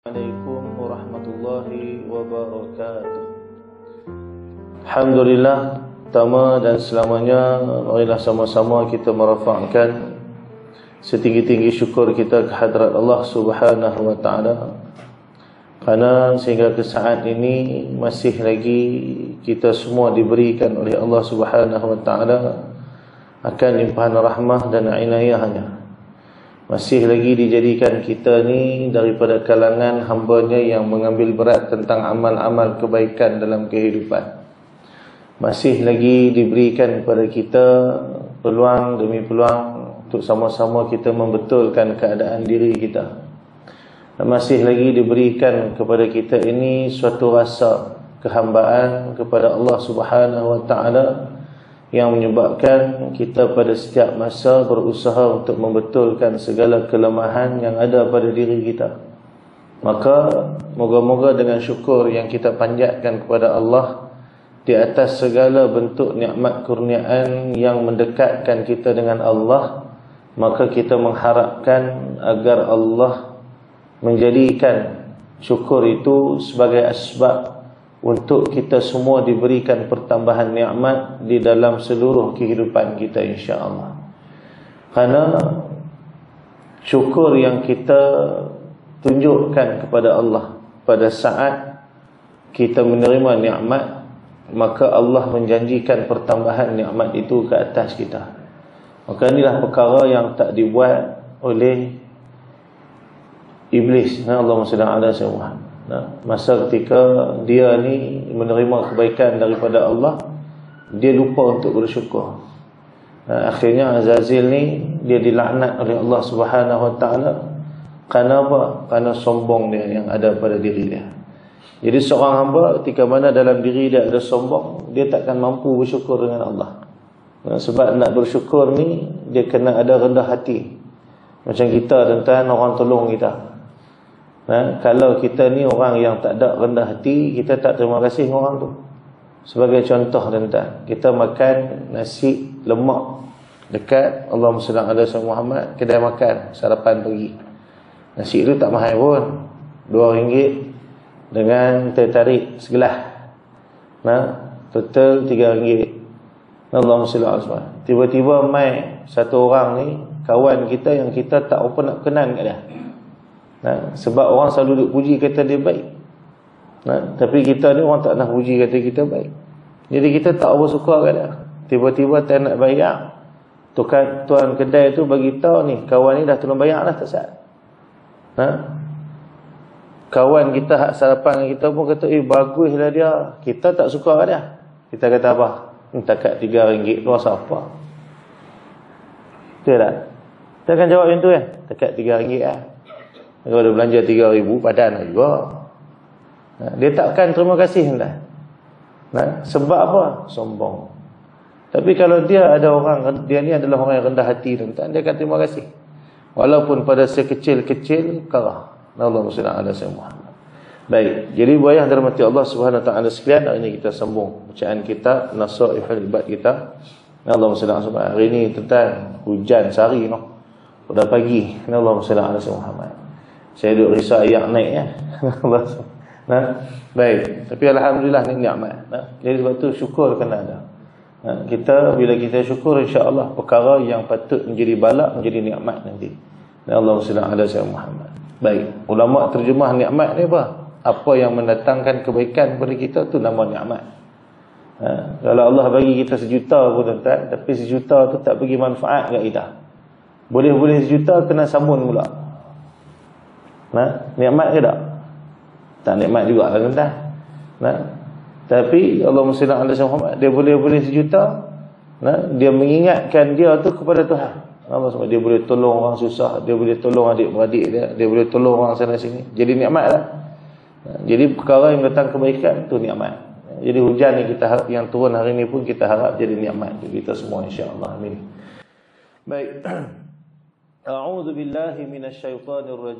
Assalamualaikum warahmatullahi wabarakatuh. Alhamdulillah, pertama dan selamanya marilah sama-sama kita merafakkan setinggi-tinggi syukur kita kehadrat Allah Subhanahu wa taala, kerana sehingga ke saat ini masih lagi kita semua diberikan oleh Allah Subhanahu wa taala akan limpahan rahmah dan inayahnya. Masih lagi dijadikan kita ni daripada kalangan hamba-Nya yang mengambil berat tentang amal-amal kebaikan dalam kehidupan. Masih lagi diberikan kepada kita peluang demi peluang untuk sama-sama kita membetulkan keadaan diri kita. Dan masih lagi diberikan kepada kita ini suatu rasa kehambaan kepada Allah Subhanahu wa taala yang menyebabkan kita pada setiap masa berusaha untuk membetulkan segala kelemahan yang ada pada diri kita. Maka moga-moga dengan syukur yang kita panjatkan kepada Allah di atas segala bentuk nikmat kurniaan yang mendekatkan kita dengan Allah, maka kita mengharapkan agar Allah menjadikan syukur itu sebagai asbab untuk kita semua diberikan pertambahan nikmat di dalam seluruh kehidupan kita, insya-Allah. Karena syukur yang kita tunjukkan kepada Allah pada saat kita menerima nikmat, maka Allah menjanjikan pertambahan nikmat itu ke atas kita. Maka inilah perkara yang tak dibuat oleh iblis. Allahumma salli ala sayyidina. Masa ketika dia ni menerima kebaikan daripada Allah, dia lupa untuk bersyukur. Akhirnya Azazil ni dia dilaknat oleh Allah Subhanahu wa taala. Kerana apa? Kerana sombong dia yang ada pada diri dia. Jadi seorang hamba ketika mana dalam diri dia ada sombong, dia takkan mampu bersyukur dengan Allah. Sebab nak bersyukur ni dia kena ada rendah hati. Macam kita tuan-tuan, orang tolong kita. Kalau kita ni orang yang tak ada rendah hati, kita tak terima kasih dengan orang tu. Sebagai contoh tuan-tuan, kita makan nasi lemak dekat Allahumma salli ala sayyidina Muhammad, kedai makan sarapan pagi. Nasi tu tak mahal pun, RM2 dengan teh tarik segelas. Total RM3. Allahumma salli ala sayyidina. Tiba-tiba mai satu orang ni, kawan kita yang kita tak apa nak kenal kat dia. Sebab orang selalu duk puji kata dia baik. Tapi kita ni orang tak nak puji kata kita baik. Jadi kita tak apa suka kat dia. Tiba-tiba tak nak bayar, tuan kedai tu bagi tahu ni, kawan ni dah tolong bayar dah, tak sat. Kawan kita hak sarapan dengan kita pun kata, baguslah dia. Kita tak suka kat dia. Kita kata apa? Takat RM3 tu siapa? Betul tak? Kita akan jawab macam tu kan? Takat RM3 lah. Kalau dia belanja RM3,000 padan juga. Dia takkan terima kasih dah. Sebab apa? Sombong. Tapi kalau dia ada orang, dia ni adalah orang yang rendah hati, tuan-tuan, dia akan terima kasih. Walaupun pada sekecil-kecil perkara. Allahumma salli ala sayyidina Muhammad. Baik, jadi buayah dirahmati Allah Subhanahu wa taala sekalian, hari ini kita sambung bacaan kita Nasaihul Ibad kita. Allahumma salli ala sayyidina Muhammad. Hari ini tuan-tuan hujan sehari pada pagi. Allahumma salli ala sayyidina Muhammad. Saya duduk risau ayak naik ya. Baik, tapi alhamdulillah ni nikmat. Jadi sebab tu syukur kena ada. Kita bila kita syukur, insya-Allah perkara yang patut menjadi bala menjadi nikmat nanti. Allahumma salli ala sayyidina Muhammad. Baik, ulama terjemah nikmat ni apa? Apa yang mendatangkan kebaikan kepada kita tu nama nikmat. Kalau Allah bagi kita 1 juta pun tuan-tuan, tapi 1 juta tu tak bagi manfaat kat kita. Boleh-boleh 1 juta kena sambung pula. Nikmat ke tak? Tak nikmat juga lah tuan-tuan. Tapi Allahumma salli ala sayyidina Muhammad, dia boleh 1 juta. Dia mengingatkan dia tu kepada Tuhan. Dia boleh tolong orang susah, dia boleh tolong adik-beradik dia boleh tolong orang sana sini. Jadi nikmat lah. Jadi perkara yang datang kebaikan tu nikmat. Jadi hujan ni kita harap, yang turun hari ni pun kita harap jadi nikmat bagi kita semua, insya-Allah. Amin. Baik. A'udzu billahi minasyaitonir rajim.